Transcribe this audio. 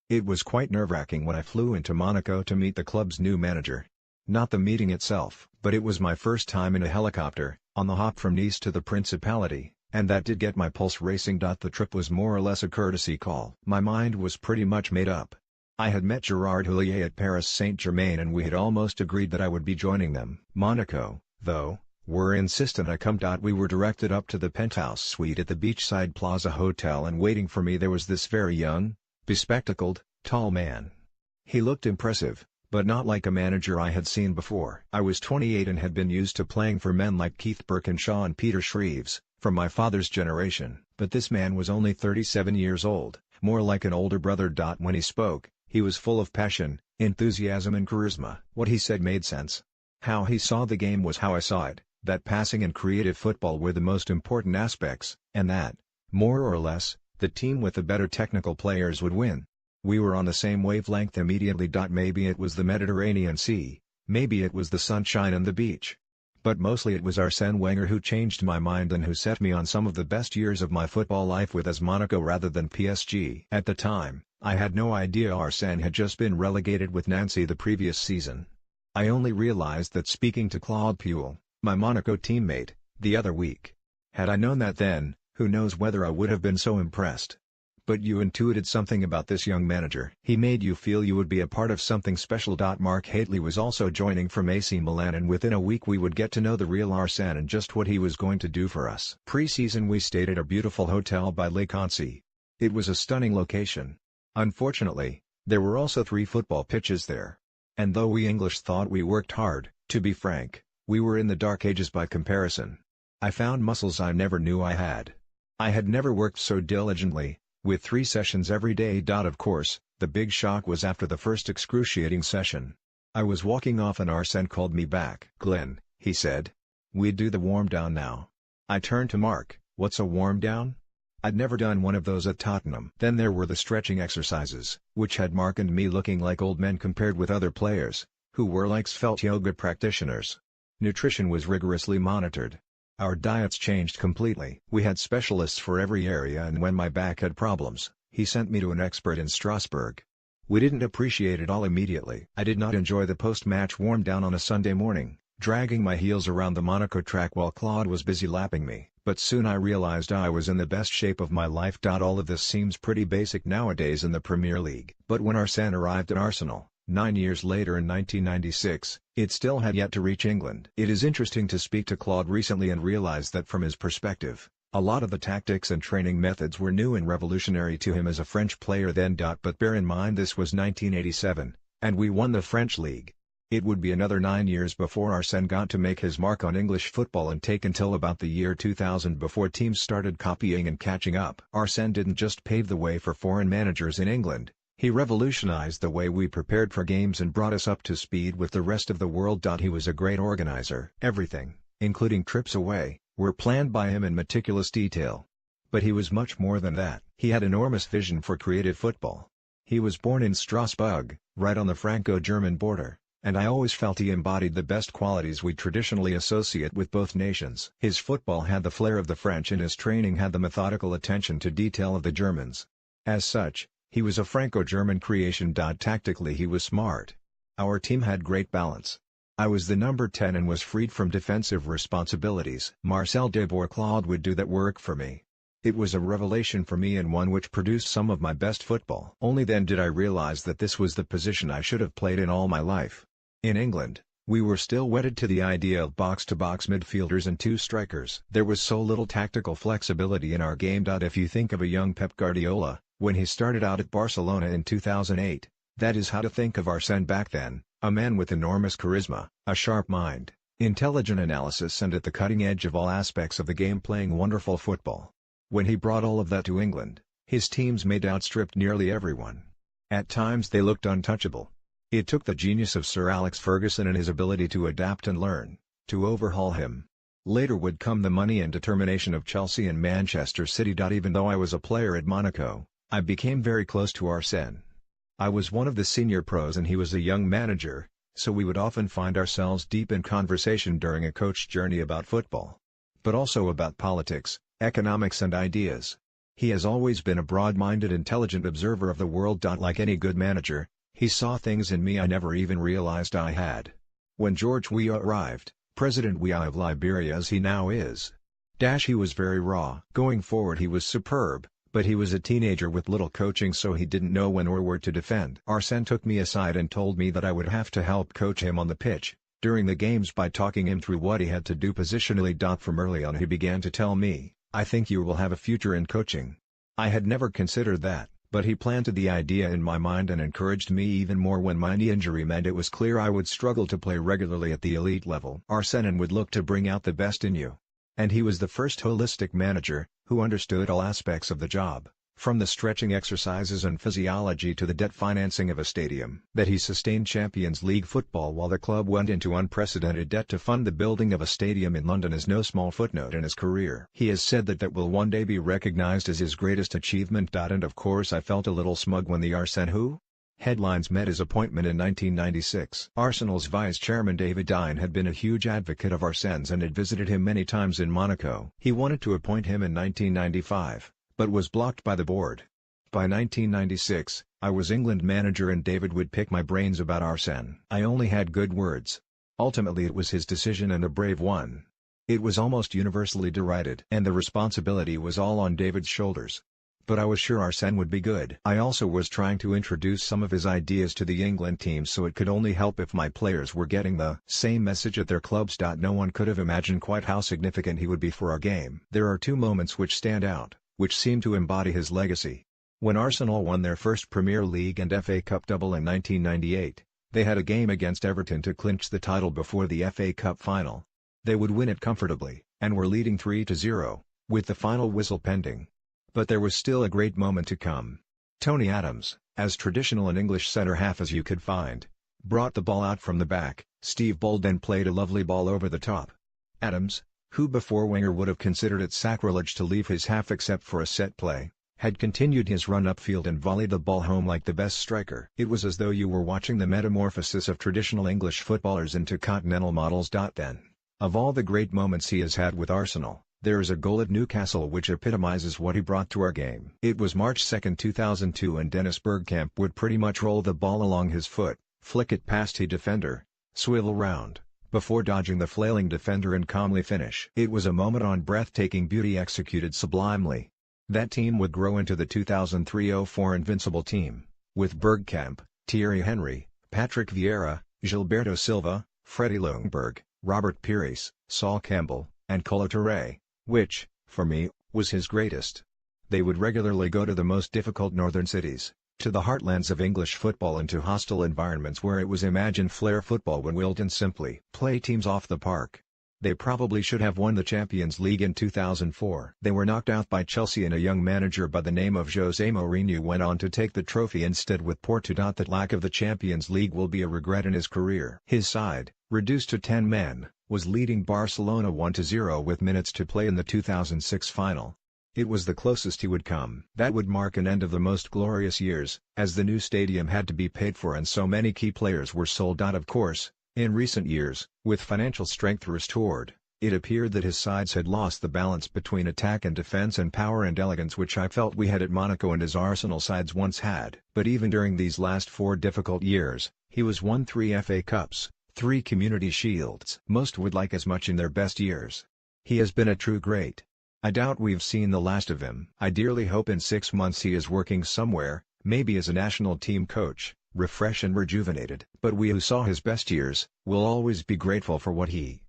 It was quite nerve-wracking when I flew into Monaco to meet the club's new manager. Not the meeting itself, but it was my first time in a helicopter, on the hop from Nice to the Principality, and that did get my pulse racing. The trip was more or less a courtesy call. My mind was pretty much made up. I had met Gerard Houllier at Paris Saint-Germain and we had almost agreed that I would be joining them. Monaco, though, were insistent I come. We were directed up to the penthouse suite at the Beachside Plaza Hotel and waiting for me there was this very young, bespectacled, tall man. He looked impressive, but not like a manager I had seen before. I was 28 and had been used to playing for men like Keith Birkinshaw and Peter Shreves, from my father's generation. But this man was only 37 years old, more like an older brother. When he spoke, he was full of passion, enthusiasm and charisma. What he said made sense. How he saw the game was how I saw it, that passing and creative football were the most important aspects, and that, more or less, the team with the better technical players would win. We were on the same wavelength immediately. Maybe it was the Mediterranean Sea, maybe it was the sunshine and the beach. But mostly it was Arsene Wenger who changed my mind and who set me on some of the best years of my football life with AS Monaco rather than PSG. At the time, I had no idea Arsene had just been relegated with Nancy the previous season. I only realized that speaking to Claude Puel, my Monaco teammate, the other week. Had I known that then, who knows whether I would have been so impressed. But you intuited something about this young manager. He made you feel you would be a part of something special. Mark Hateley was also joining from AC Milan and within a week we would get to know the real Arsene and just what he was going to do for us. Pre-season we stayed at a beautiful hotel by Lake Annecy. It was a stunning location. Unfortunately, there were also 3 football pitches there. And though we English thought we worked hard, to be frank, we were in the dark ages by comparison. I found muscles I never knew I had. I had never worked so diligently, with 3 sessions every day. Of course, the big shock was after the first excruciating session. I was walking off and Arsene called me back. "Glenn," he said. "We'd do the warm-down now." I turned to Mark. "What's a warm-down?" I'd never done one of those at Tottenham. Then there were the stretching exercises, which had Mark and me looking like old men compared with other players, who were like svelte yoga practitioners. Nutrition was rigorously monitored. Our diets changed completely. We had specialists for every area and when my back had problems, he sent me to an expert in Strasbourg. We didn't appreciate it all immediately. I did not enjoy the post-match warm-down on a Sunday morning, dragging my heels around the Monaco track while Claude was busy lapping me. But soon I realized I was in the best shape of my life. All of this seems pretty basic nowadays in the Premier League. But when Arsene arrived at Arsenal, 9 years later in 1996, it still had yet to reach England. It is interesting to speak to Claude recently and realize that from his perspective, a lot of the tactics and training methods were new and revolutionary to him as a French player then. But bear in mind this was 1987, and we won the French League. It would be another 9 years before Arsene got to make his mark on English football and take until about the year 2000 before teams started copying and catching up. Arsene didn't just pave the way for foreign managers in England, he revolutionized the way we prepared for games and brought us up to speed with the rest of the world. He was a great organizer. Everything, including trips away, were planned by him in meticulous detail. But he was much more than that. He had enormous vision for creative football. He was born in Strasbourg, right on the Franco-German border, and I always felt he embodied the best qualities we traditionally associate with both nations. His football had the flair of the French and his training had the methodical attention to detail of the Germans. As such, he was a Franco-German creation. Tactically he was smart. Our team had great balance. I was the number 10 and was freed from defensive responsibilities. Marcel Claude would do that work for me. It was a revelation for me and one which produced some of my best football. Only then did I realize that this was the position I should have played in all my life. In England, we were still wedded to the idea of box-to-box midfielders and 2 strikers. There was so little tactical flexibility in our game. If you think of a young Pep Guardiola, when he started out at Barcelona in 2008, that is how to think of Arsene back then, a man with enormous charisma, a sharp mind, intelligent analysis and at the cutting edge of all aspects of the game playing wonderful football. When he brought all of that to England, his teams made outstripped nearly everyone. At times they looked untouchable. It took the genius of Sir Alex Ferguson and his ability to adapt and learn, to overhaul him. Later would come the money and determination of Chelsea and Manchester City. Even though I was a player at Monaco, I became very close to Arsene. I was one of the senior pros and he was a young manager, so we would often find ourselves deep in conversation during a coach journey about football. But also about politics, economics and ideas. He has always been a broad-minded, intelligent observer of the world. Like any good manager, he saw things in me I never even realized I had. When George Weah arrived, President Weah of Liberia as he now is, he was very raw. Going forward he was superb, but he was a teenager with little coaching, so he didn't know when or where to defend. Arsene took me aside and told me that I would have to help coach him on the pitch during the games by talking him through what he had to do positionally. From early on he began to tell me, "I think you will have a future in coaching." I had never considered that, but he planted the idea in my mind and encouraged me even more when my knee injury meant it was clear I would struggle to play regularly at the elite level. Arsene would look to bring out the best in you. And he was the first holistic manager who understood all aspects of the job, from the stretching exercises and physiology to the debt financing of a stadium. That he sustained Champions League football while the club went into unprecedented debt to fund the building of a stadium in London is no small footnote in his career. He has said that will one day be recognized as his greatest achievement. And of course I felt a little smug when the Arsene who? Headlines met his appointment in 1996. Arsenal's vice-chairman David Dine had been a huge advocate of Arsene's and had visited him many times in Monaco. He wanted to appoint him in 1995, but was blocked by the board. By 1996, I was England manager and David would pick my brains about Arsene. I only had good words. Ultimately it was his decision and a brave one. It was almost universally derided. And the responsibility was all on David's shoulders. But I was sure Arsene would be good. I also was trying to introduce some of his ideas to the England team, so it could only help if my players were getting the same message at their clubs. No one could have imagined quite how significant he would be for our game. There are two moments which stand out, which seem to embody his legacy. When Arsenal won their first Premier League and FA Cup double in 1998, they had a game against Everton to clinch the title before the FA Cup final. They would win it comfortably, and were leading 3-0, with the final whistle pending. But there was still a great moment to come. Tony Adams, as traditional an English centre-half as you could find, brought the ball out from the back. Steve Bold then played a lovely ball over the top. Adams, who before Wenger would have considered it sacrilege to leave his half except for a set play, had continued his run upfield and volleyed the ball home like the best striker. It was as though you were watching the metamorphosis of traditional English footballers into continental models. Then, of all the great moments he has had with Arsenal, there is a goal at Newcastle which epitomizes what he brought to our game. It was March 2, 2002, and Dennis Bergkamp would pretty much roll the ball along his foot, flick it past his defender, swivel round, before dodging the flailing defender and calmly finish. It was a moment on breathtaking beauty executed sublimely. That team would grow into the 2003-04 invincible team, with Bergkamp, Thierry Henry, Patrick Vieira, Gilberto Silva, Freddie Ljungberg, Robert Pires, Sol Campbell, and Kolo Touré, which, for me, was his greatest. They would regularly go to the most difficult northern cities, to the heartlands of English football and to hostile environments where it was imagined flair football when willed and simply play teams off the park. They probably should have won the Champions League in 2004. They were knocked out by Chelsea and a young manager by the name of José Mourinho went on to take the trophy instead with Porto. That lack of the Champions League will be a regret in his career. His side, reduced to 10 men, was leading Barcelona 1-0 with minutes to play in the 2006 final. It was the closest he would come. That would mark an end of the most glorious years, as the new stadium had to be paid for and so many key players were sold out. Of course, in recent years, with financial strength restored, it appeared that his sides had lost the balance between attack and defense and power and elegance which I felt we had at Monaco and his Arsenal sides once had. But even during these last 4 difficult years, he was won 3 FA Cups, 3 Community Shields. Most would like as much in their best years. He has been a true great. I doubt we've seen the last of him. I dearly hope in 6 months he is working somewhere, maybe as a national team coach, refreshed and rejuvenated. But we who saw his best years, will always be grateful for what he